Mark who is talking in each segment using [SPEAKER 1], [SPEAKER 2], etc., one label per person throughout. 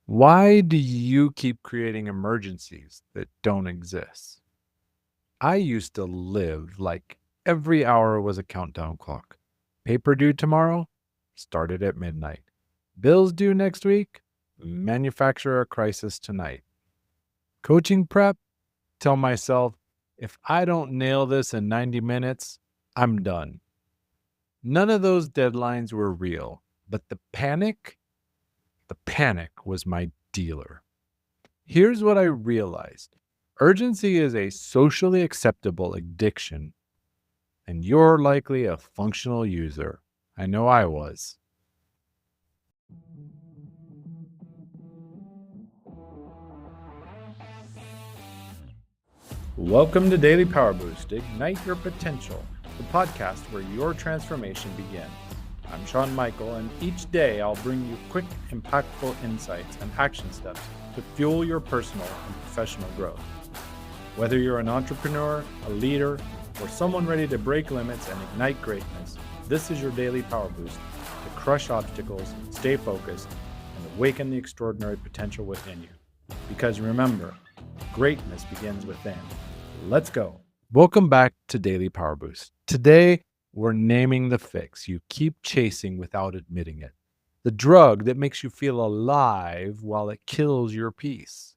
[SPEAKER 1] Why do you keep creating emergencies that don't exist? I used to live like every hour was a countdown clock. Paper due tomorrow? Started at midnight. Bills due next week? Manufacturer crisis tonight. Coaching prep? Tell myself, if I don't nail this in 90 minutes, I'm done. None of those deadlines were real, but the panic was my dealer. Here's what I realized: urgency is a socially acceptable addiction, and you're likely a functional user. I know I was. Welcome to Daily Power Boost. Ignite your potential, the podcast where your transformation begins. I'm Sean Michael, and each day I'll bring you quick, impactful insights and action steps to fuel your personal and professional growth. Whether you're an entrepreneur, a leader, or someone ready to break limits and ignite greatness, this is your daily power boost to crush obstacles, stay focused, and awaken the extraordinary potential within you. Because remember, greatness begins within. Let's go. Welcome back to Daily Power Boost. Today, we're naming the fix you keep chasing without admitting it. The drug that makes you feel alive while it kills your peace.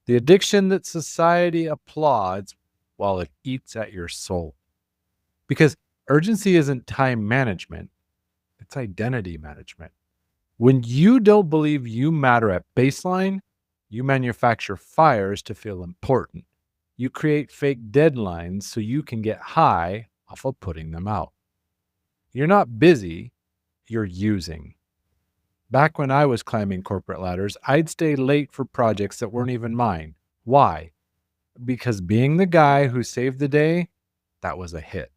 [SPEAKER 1] The addiction that society applauds while it eats at your soul. Because urgency isn't time management, it's identity management. When you don't believe you matter at baseline, you manufacture fires to feel important. You create fake deadlines so you can get high off of putting them out. You're not busy, you're using. Back when I was climbing corporate ladders, I'd stay late for projects that weren't even mine. Why? Because being the guy who saved the day, that was a hit.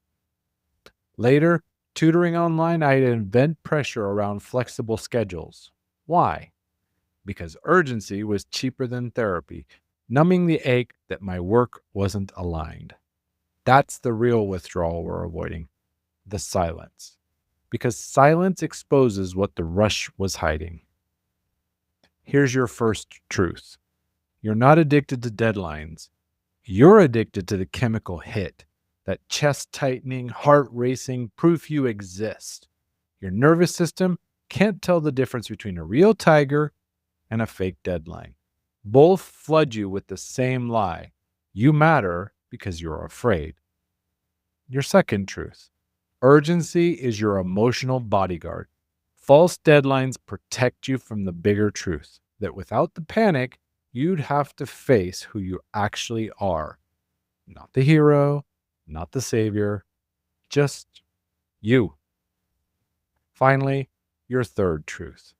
[SPEAKER 1] Later, tutoring online, I'd invent pressure around flexible schedules. Why? Because urgency was cheaper than therapy, numbing the ache that my work wasn't aligned. That's the real withdrawal we're avoiding, the silence. Because silence exposes what the rush was hiding. Here's your first truth. You're not addicted to deadlines. You're addicted to the chemical hit, that chest tightening, heart racing proof you exist. Your nervous system can't tell the difference between a real tiger and a fake deadline. Both flood you with the same lie. You matter because you're afraid. Your second truth. Urgency is your emotional bodyguard. False deadlines protect you from the bigger truth that without the panic, you'd have to face who you actually are. Not the hero, not the savior, just you. Finally, your third truth.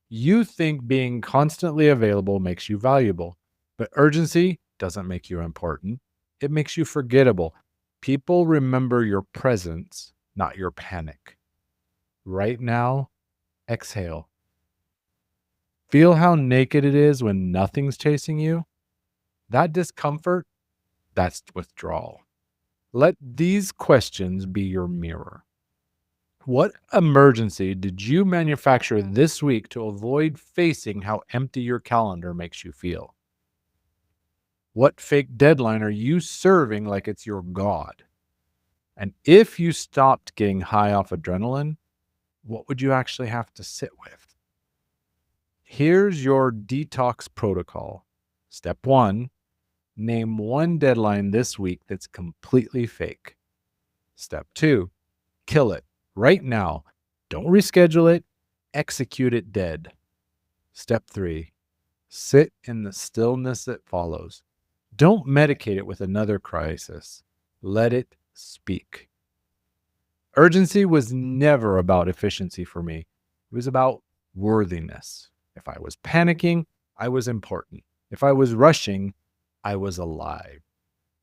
[SPEAKER 1] You think being constantly available makes you valuable, but urgency doesn't make you important. It makes you forgettable. People remember your presence, not your panic. Right now, exhale. Feel how naked it is when nothing's chasing you? That discomfort, that's withdrawal. Let these questions be your mirror. What emergency did you manufacture this week to avoid facing how empty your calendar makes you feel? What fake deadline are you serving like it's your God? And if you stopped getting high off adrenaline, what would you actually have to sit with? Here's your detox protocol. Step 1, name one deadline this week that's completely fake. Step 2, kill it right now. Don't reschedule it. Execute it dead. Step 3, sit in the stillness that follows. Don't medicate it with another crisis. Let it speak. Urgency was never about efficiency for me. It was about worthiness. If I was panicking, I was important. If I was rushing, I was alive.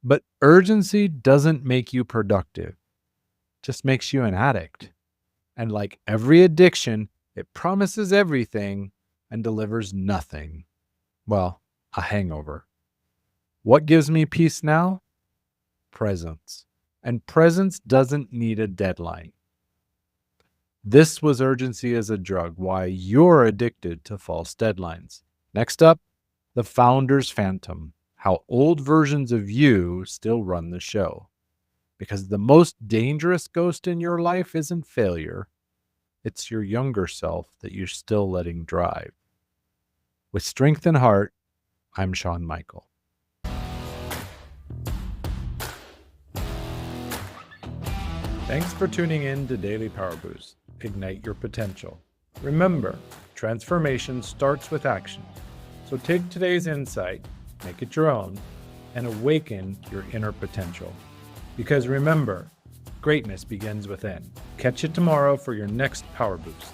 [SPEAKER 1] But urgency doesn't make you productive. It just makes you an addict. And like every addiction, it promises everything and delivers nothing. Well, a hangover. What gives me peace now? Presence. And presence doesn't need a deadline. This was urgency as a drug, why you're addicted to false deadlines. Next up, the Founder's Phantom, how old versions of you still run the show. Because the most dangerous ghost in your life isn't failure, it's your younger self that you're still letting drive. With strength and heart, I'm Sean Michael. Thanks for tuning in to Daily Power Boost. Ignite your potential. Remember, transformation starts with action. So take today's insight, make it your own, and awaken your inner potential. Because remember, greatness begins within. Catch you tomorrow for your next Power Boost.